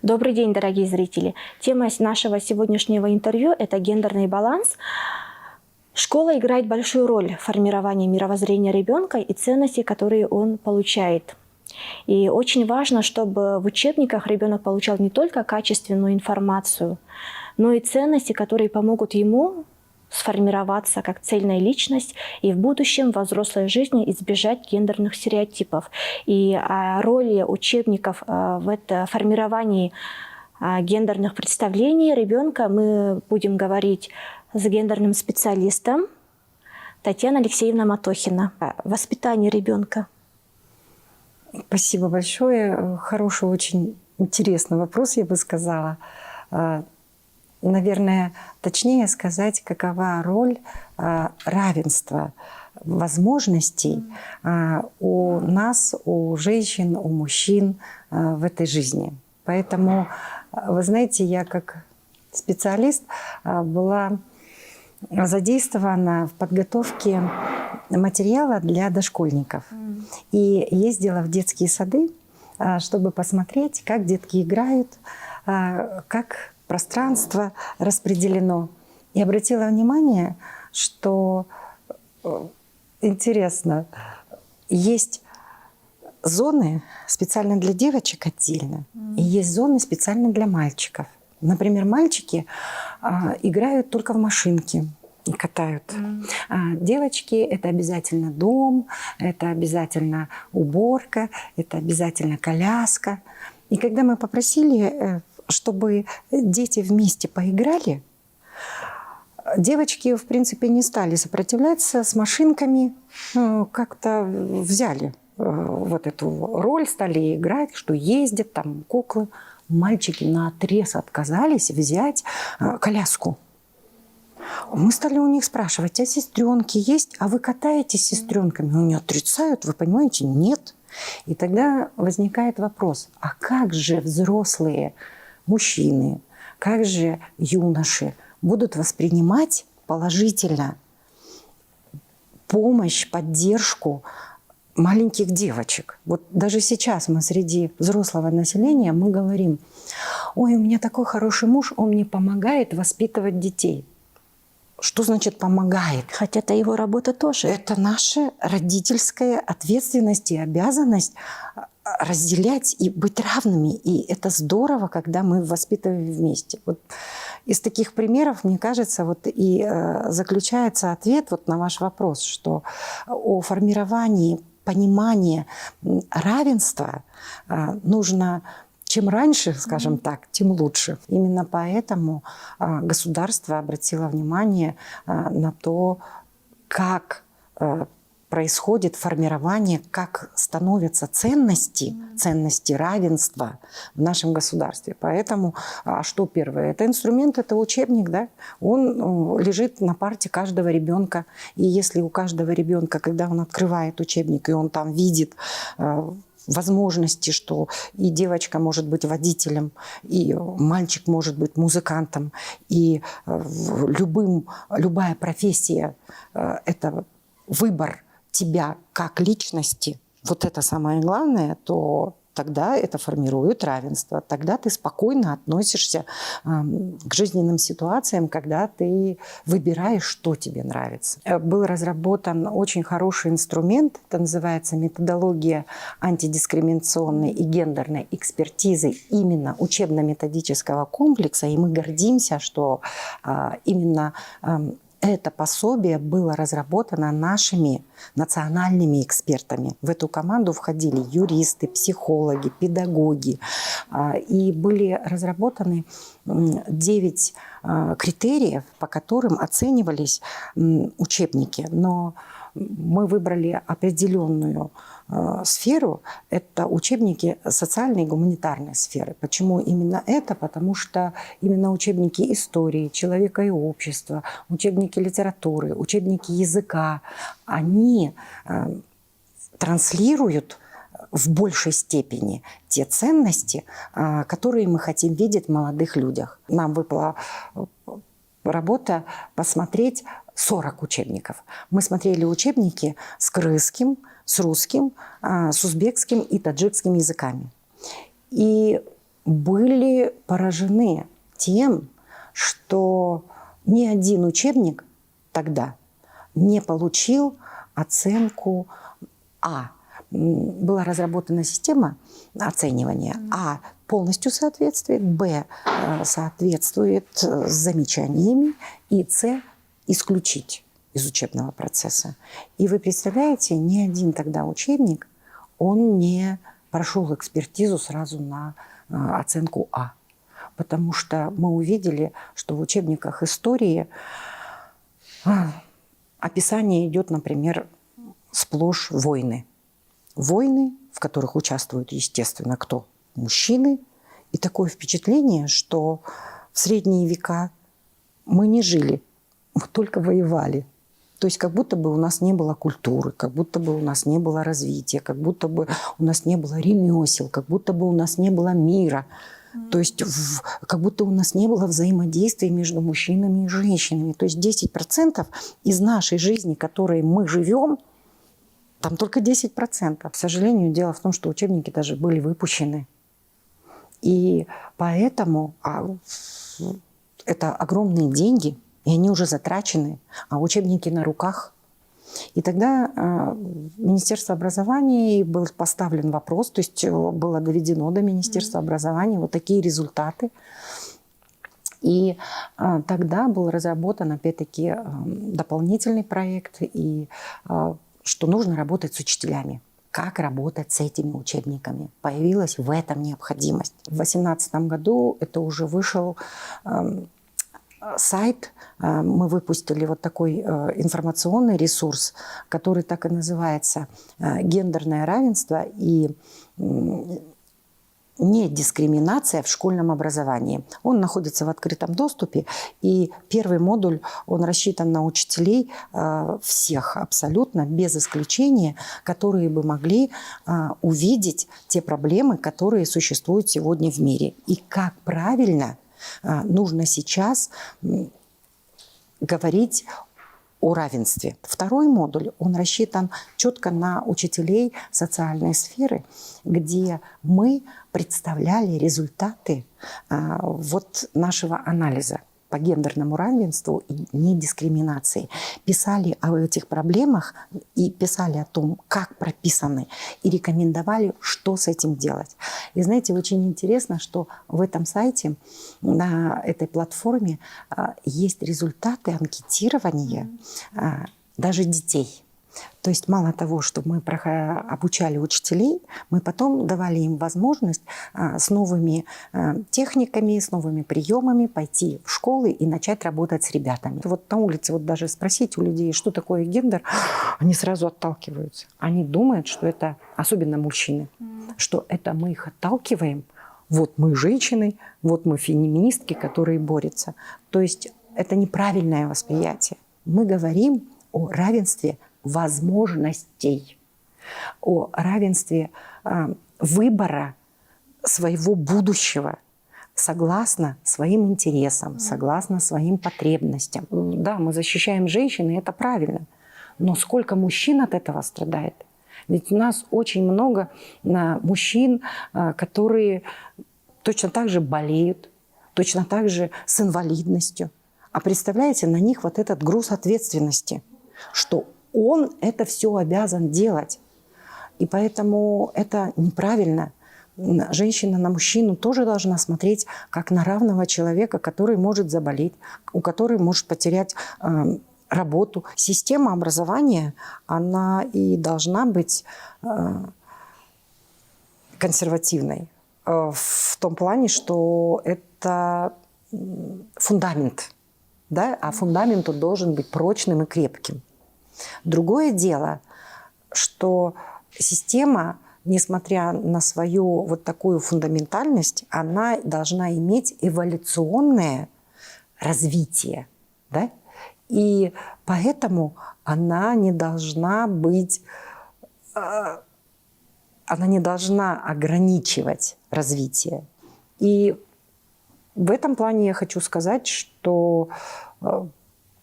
Добрый день, дорогие зрители. Тема нашего сегодняшнего интервью – это гендерный баланс. Школа играет большую роль в формировании мировоззрения ребенка и ценностей, которые он получает. И очень важно, чтобы в учебниках ребенок получал не только качественную информацию, но и ценности, которые помогут ему сформироваться как цельная личность и в будущем во взрослой жизни избежать гендерных стереотипов. И о роли учебников в формировании гендерных представлений ребенка мы будем говорить с гендерным специалистом Татьяна Алексеевна Матохина. Воспитание ребенка. Спасибо большое. Хороший, очень интересный вопрос, я бы сказала. Наверное, точнее сказать, какова роль равенства возможностей у нас, у женщин, у мужчин в этой жизни. Поэтому, вы знаете, я как специалист была задействована в подготовке материала для дошкольников. И ездила в детские сады, чтобы посмотреть, как детки играют, как пространство распределено. И обратила внимание, что интересно, есть зоны специально для девочек отдельно, и есть зоны специально для мальчиков. Например, мальчики играют только в машинки и катают. Девочки – это обязательно дом, это обязательно уборка, это обязательно коляска. И когда мы попросили, чтобы дети вместе поиграли, девочки, в принципе, не стали сопротивляться, с машинками как-то взяли вот эту роль, стали играть, что ездят, там куклы. Мальчики наотрез отказались взять коляску. Мы стали у них спрашивать, а сестренки есть? А вы катаетесь с сестренками? Они отрицают, вы понимаете? Нет. И тогда возникает вопрос, а как же взрослые мужчины, как же юноши будут воспринимать положительно помощь, поддержку маленьких девочек? Вот даже сейчас мы среди взрослого населения мы говорим, ой, у меня такой хороший муж, он мне помогает воспитывать детей. Что значит помогает? Хотя это его работа тоже. Это наша родительская ответственность и обязанность разделять и быть равными. И это здорово, когда мы воспитываем вместе. Вот из таких примеров, мне кажется, вот и заключается ответ вот на ваш вопрос, что о формировании понимания равенства нужно чем раньше, скажем так, тем лучше. Именно поэтому государство обратило внимание на то, как происходит формирование, как становятся ценности равенства в нашем государстве. Поэтому, что первое? Это инструмент, это учебник, да? Он лежит на парте каждого ребенка. И если у каждого ребенка, когда он открывает учебник, и он там видит возможности, что и девочка может быть водителем, и мальчик может быть музыкантом, и любая профессия – это выбор тебя как личности, вот это самое главное, то тогда это формирует равенство. Тогда ты спокойно относишься к жизненным ситуациям, когда ты выбираешь, что тебе нравится. Был разработан очень хороший инструмент, это называется методология антидискриминационной и гендерной экспертизы именно учебно-методического комплекса. И мы гордимся, что именно это пособие было разработано нашими национальными экспертами. В эту команду входили юристы, психологи, педагоги. И были разработаны 9 критериев, по которым оценивались учебники. Но мы выбрали определенную сферу, это учебники социальной и гуманитарной сферы. Почему именно это? Потому что именно учебники истории, человека и общества, учебники литературы, учебники языка, они транслируют в большей степени те ценности, которые мы хотим видеть в молодых людях. Нам выпала работа посмотреть 40 учебников. Мы смотрели учебники с кыргызским, с русским, с узбекским и таджикским языками. И были поражены тем, что ни один учебник тогда не получил оценку А. Была разработана система оценивания. А полностью соответствует, Б соответствует с замечаниями, и С исключить из учебного процесса. И вы представляете, ни один тогда учебник, он не прошел экспертизу сразу на оценку А. Потому что мы увидели, что в учебниках истории описание идет, например, сплошь войны. Войны, в которых участвуют, естественно, кто? Мужчины. И такое впечатление, что в средние века мы не жили, мы только воевали. То есть как будто бы у нас не было культуры, как будто бы у нас не было развития, как будто бы у нас не было ремесел, как будто бы у нас не было мира. То есть как будто у нас не было взаимодействия между мужчинами и женщинами. То есть 10% из нашей жизни, которой мы живем, там только 10%. К сожалению, дело в том, что учебники даже были выпущены. И поэтому это огромные деньги, и они уже затрачены, а учебники на руках. И тогда Министерство образования был поставлен вопрос, то есть было доведено до Министерства образования вот такие результаты. И тогда был разработан, опять-таки, дополнительный проект, и что нужно работать с учителями. Как работать с этими учебниками? Появилась в этом необходимость. В 2018 году это уже вышел сайт. Мы выпустили вот такой информационный ресурс, который так и называется «Гендерное равенство и недискриминация в школьном образовании». Он находится в открытом доступе, и первый модуль, он рассчитан на учителей всех абсолютно, без исключения, которые бы могли увидеть те проблемы, которые существуют сегодня в мире. И как правильно нужно сейчас говорить о равенстве. Второй модуль, он рассчитан четко на учителей социальной сферы, где мы представляли результаты вот нашего анализа по гендерному равенству и недискриминации. Писали о этих проблемах и писали о том, как прописаны, и рекомендовали, что с этим делать. И знаете, очень интересно, что в этом сайте, на этой платформе есть результаты анкетирования даже детей. То есть мало того, что мы обучали учителей, мы потом давали им возможность с новыми техниками, с новыми приемами пойти в школы и начать работать с ребятами. Вот на улице вот даже спросить у людей, что такое гендер, они сразу отталкиваются. Они думают, что это, особенно мужчины, что это мы их отталкиваем. Вот мы женщины, вот мы феминистки, которые борются. То есть это неправильное восприятие. Мы говорим о равенстве возможностей, о равенстве выбора своего будущего согласно своим интересам, согласно своим потребностям. Да, мы защищаем женщин, и это правильно. Но сколько мужчин от этого страдает? Ведь у нас очень много мужчин, которые точно так же болеют, точно так же с инвалидностью. А представляете, на них вот этот груз ответственности, что он это все обязан делать. И поэтому это неправильно. Женщина на мужчину тоже должна смотреть как на равного человека, который может заболеть, у которого может потерять работу. Система образования, она и должна быть консервативной в том плане, что это фундамент, да? А фундамент он должен быть прочным и крепким. Другое дело, что система, несмотря на свою вот такую фундаментальность, она должна иметь эволюционное развитие, да? И поэтому она не должна быть, она не должна ограничивать развитие. И в этом плане я хочу сказать, что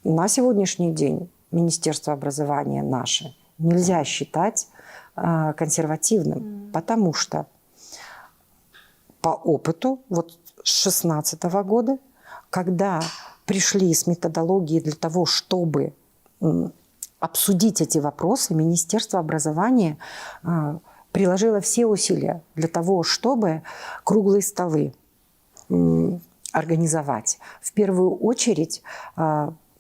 на сегодняшний день Министерство образования наше нельзя считать консервативным, потому что по опыту вот с 2016 года, когда пришли с методологией для того, чтобы обсудить эти вопросы, Министерство образования приложило все усилия для того, чтобы круглые столы организовать. В первую очередь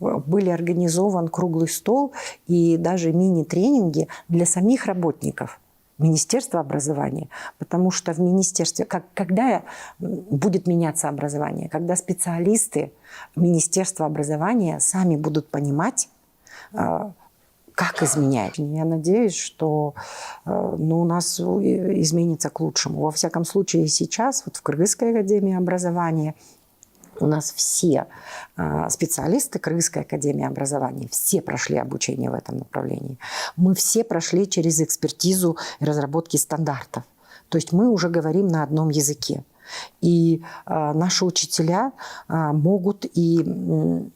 были организован круглый стол и даже мини-тренинги для самих работников Министерства образования, потому что в министерстве, когда будет меняться образование, когда специалисты Министерства образования сами будут понимать, как изменять. Я надеюсь, что у нас изменится к лучшему. Во всяком случае, сейчас вот в Кыргызской академии образования у нас все специалисты Кыргызской академии образования, все прошли обучение в этом направлении. Мы все прошли через экспертизу и разработки стандартов. То есть мы уже говорим на одном языке. И наши учителя могут и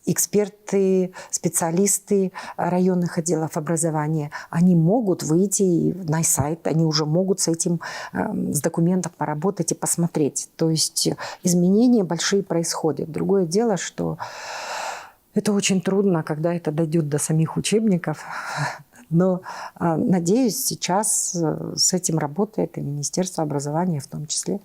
эксперты, специалисты районных отделов образования, они могут выйти на сайт, они уже могут с этим, с документом поработать и посмотреть. То есть изменения большие происходят. Другое дело, что это очень трудно, когда это дойдет до самих учебников. Но, надеюсь, сейчас с этим работает и Министерство образования в том числе.